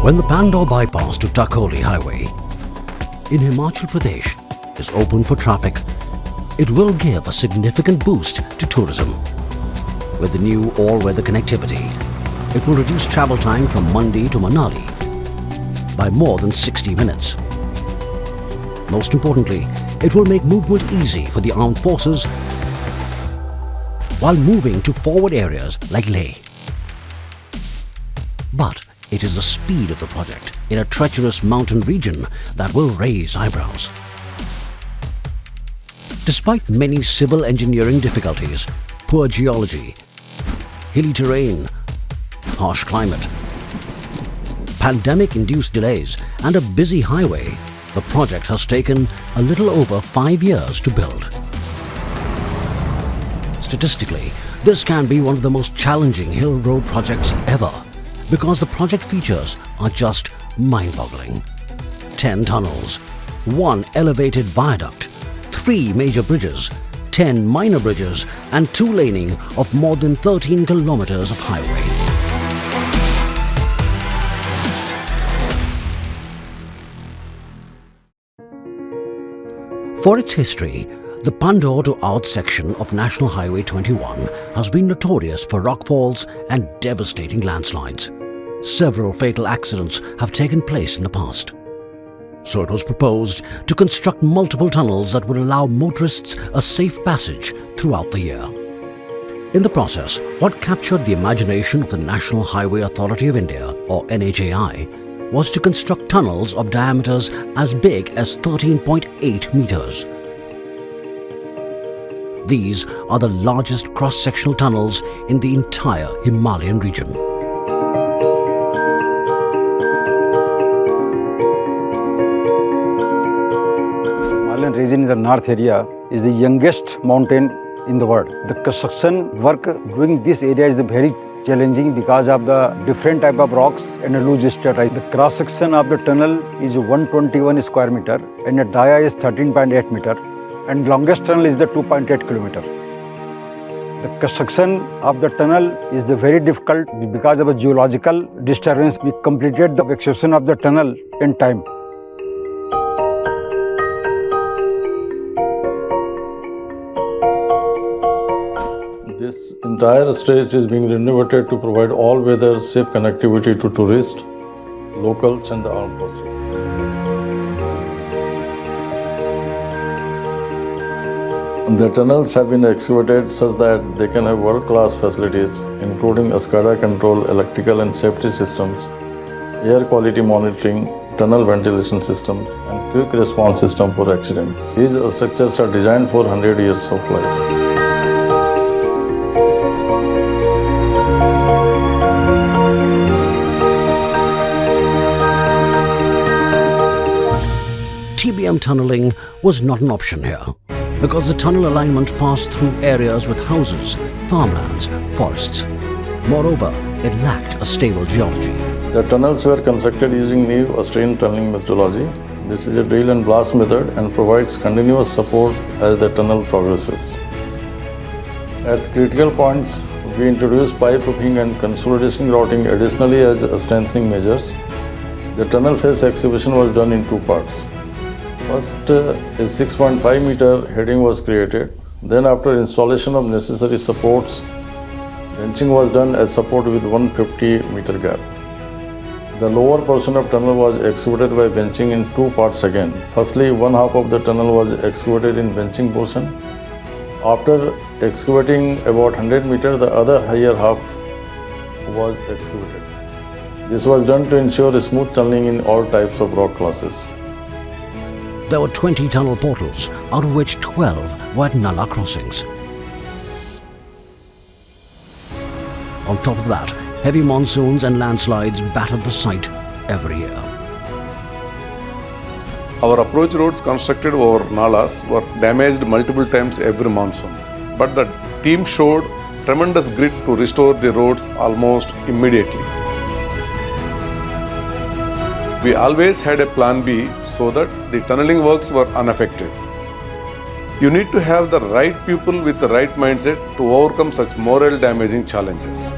When the Pandoh bypass to Takoli highway in Himachal Pradesh is open for traffic, it will give a significant boost to tourism. With the new all-weather connectivity, it will reduce travel time from Mandi to Manali by more than 60 minutes. Most importantly, it will make movement easy for the armed forces while moving to forward areas like Leh. But it is the speed of the project in a treacherous mountain region that will raise eyebrows. Despite many civil engineering difficulties, poor geology, hilly terrain, harsh climate, pandemic-induced delays and a busy highway, the project has taken a little over 5 years to build. Statistically, this can be one of the most challenging hill road projects ever because the project features are just mind-boggling. 10 tunnels, 1 elevated viaduct, 3 major bridges, 10 minor bridges and 2 laning of more than 13 kilometers of highway. For its history, the Pandoh to 𝗏𝗡 section of National Highway 21 has been notorious for rockfalls and devastating landslides. Several fatal accidents have taken place in the past. So it was proposed to construct multiple tunnels that would allow motorists a safe passage throughout the year. In the process, what captured the imagination of the National Highway Authority of India, or NHAI, was to construct tunnels of diameters as big as 13.8 meters. These are the largest cross-sectional tunnels in the entire Himalayan region. Himalayan region in the north area is the youngest mountain in the world. The construction work during this area is very challenging because of the different type of rocks and a loose strata. The cross section of the tunnel is 121 square meter and the dia is 13.8 meter and longest tunnel is the 2.8 kilometer. The construction of the tunnel is very difficult because of a geological disturbance. We completed the execution of the tunnel in time. This entire stretch is being renovated to provide all-weather safe connectivity to tourists, locals and the armed forces. The tunnels have been excavated such that they can have world-class facilities including SCADA control, electrical and safety systems, air quality monitoring, tunnel ventilation systems and quick response system for accidents. These structures are designed for 100 years of life. TBM tunneling was not an option here because the tunnel alignment passed through areas with houses, farmlands, forests. Moreover, it lacked a stable geology. The tunnels were constructed using new Australian tunneling methodology. This is a drill and blast method and provides continuous support as the tunnel progresses. At critical points, we introduced pipe roofing and consolidation grouting additionally as strengthening measures. The tunnel face excavation was done in 2 parts. First, a 6.5 meter heading was created. Then after installation of necessary supports, benching was done as support with 150 meter gap. The lower portion of tunnel was excavated by benching in 2 parts again. Firstly, one half of the tunnel was excavated in benching portion. After excavating about 100 meters, the other higher half was excavated. This was done to ensure smooth tunneling in all types of rock classes. There were 20 tunnel portals, out of which 12 were at Nala crossings. On top of that, heavy monsoons and landslides battered the site every year. Our approach roads constructed over Nalas were damaged multiple times every monsoon. But the team showed tremendous grit to restore the roads almost immediately. We always had a plan B so that the tunneling works were unaffected. You need to have the right people with the right mindset to overcome such moral damaging challenges.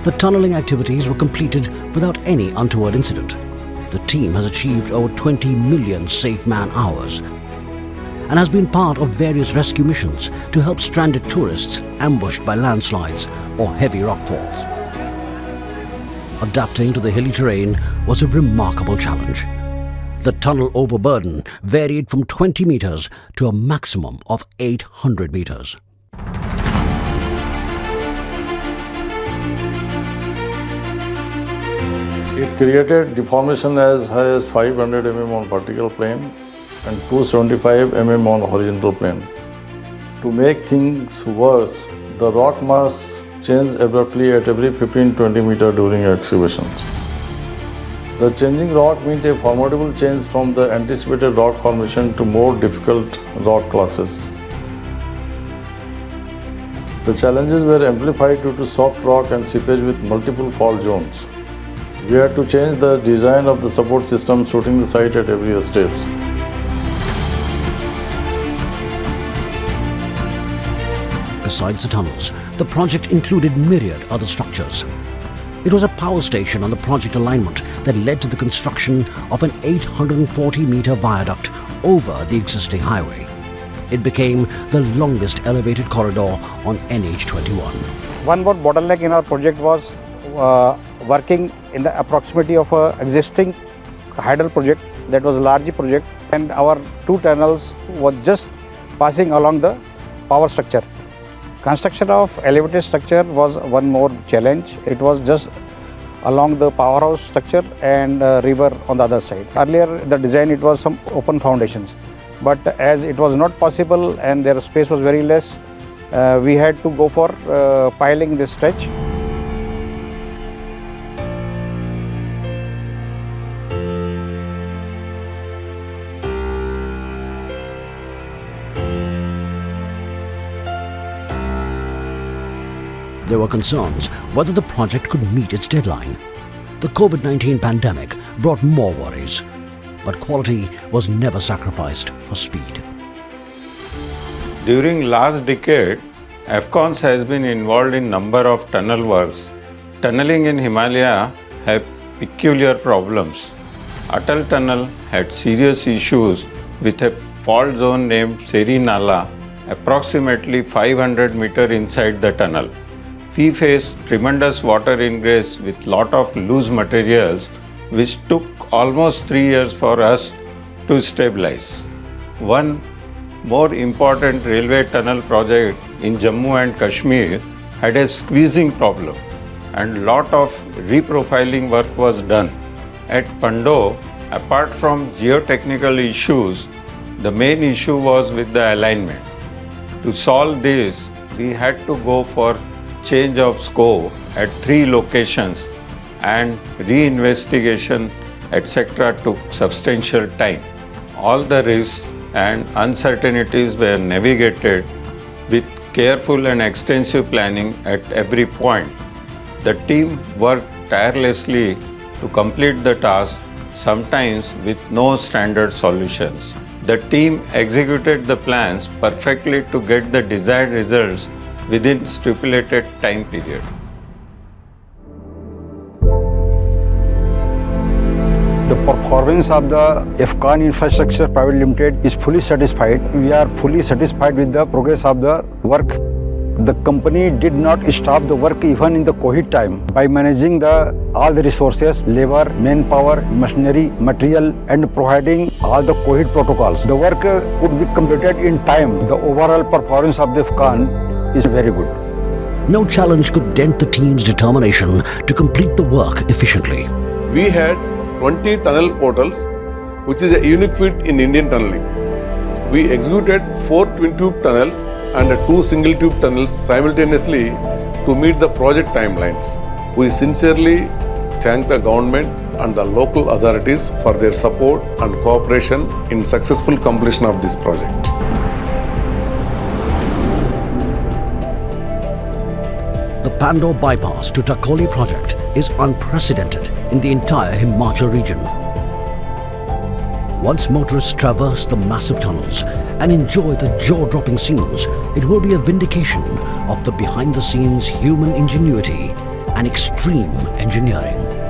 The tunnelling activities were completed without any untoward incident. The team has achieved over 20 million safe man-hours and has been part of various rescue missions to help stranded tourists ambushed by landslides or heavy rockfalls. Adapting to the hilly terrain was a remarkable challenge. The tunnel overburden varied from 20 meters to a maximum of 800 meters. It created deformation as high as 500 mm on vertical plane and 275 mm on horizontal plane. To make things worse, the rock mass changed abruptly at every 15-20 meters during excavations. The changing rock meant a formidable change from the anticipated rock formation to more difficult rock classes. The challenges were amplified due to soft rock and seepage with multiple fault zones. We had to change the design of the support system, suiting the site at every step. Besides the tunnels, the project included myriad other structures. It was a power station on the project alignment that led to the construction of an 840-meter viaduct over the existing highway. It became the longest elevated corridor on NH21. One more bottleneck in our project was working in the proximity of an existing hydro project that was a large project, and our two tunnels were just passing along the power structure. Construction of elevated structure was one more challenge. It was just along the powerhouse structure and river on the other side. Earlier the design, it was some open foundations, but as it was not possible and their space was very less, we had to go for piling this stretch. There were concerns whether the project could meet its deadline. The COVID-19 pandemic brought more worries, but quality was never sacrificed for speed. During last decade, 𝗏𝗏𝗡s has been involved in number of tunnel works. Tunneling in Himalaya have peculiar problems. Atal Tunnel had serious issues with a fault zone named 𝗟𝗓𝗚, approximately 500 meters inside the tunnel. We faced tremendous water ingress with lot of loose materials, which took almost 3 years for us to stabilize. One more important railway tunnel project in Jammu and Kashmir had a squeezing problem, and lot of reprofiling work was done. At Pandoh, apart from geotechnical issues, the main issue was with the alignment. To solve this, we had to go for change of scope at 3 locations, and reinvestigation etc. took substantial time. All the risks and uncertainties were navigated with careful and extensive planning at every point. The team worked tirelessly to complete the task, sometimes with no standard solutions. The team executed the plans perfectly to get the desired results within stipulated time period. The performance of the 𝗏𝗏𝗡 Infrastructure Private Limited is fully satisfied. We are fully satisfied with the progress of the work. The company did not stop the work even in the COVID time by managing all the resources, labor, manpower, machinery, material, and providing all the COVID protocols. The work could be completed in time. The overall performance of the 𝗏𝗏𝗡 is very good. No challenge could dent the team's determination to complete the work efficiently. We had 20 tunnel portals, which is a unique feat in Indian tunneling. We executed 4 twin tube tunnels and 2 single tube tunnels simultaneously to meet the project timelines. We sincerely thank the government and the local authorities for their support and cooperation in successful completion of this project. The Pandoh bypass to Takoli project is unprecedented in the entire Himachal region. Once motorists traverse the massive tunnels and enjoy the jaw-dropping scenes, it will be a vindication of the behind-the-scenes human ingenuity and extreme engineering.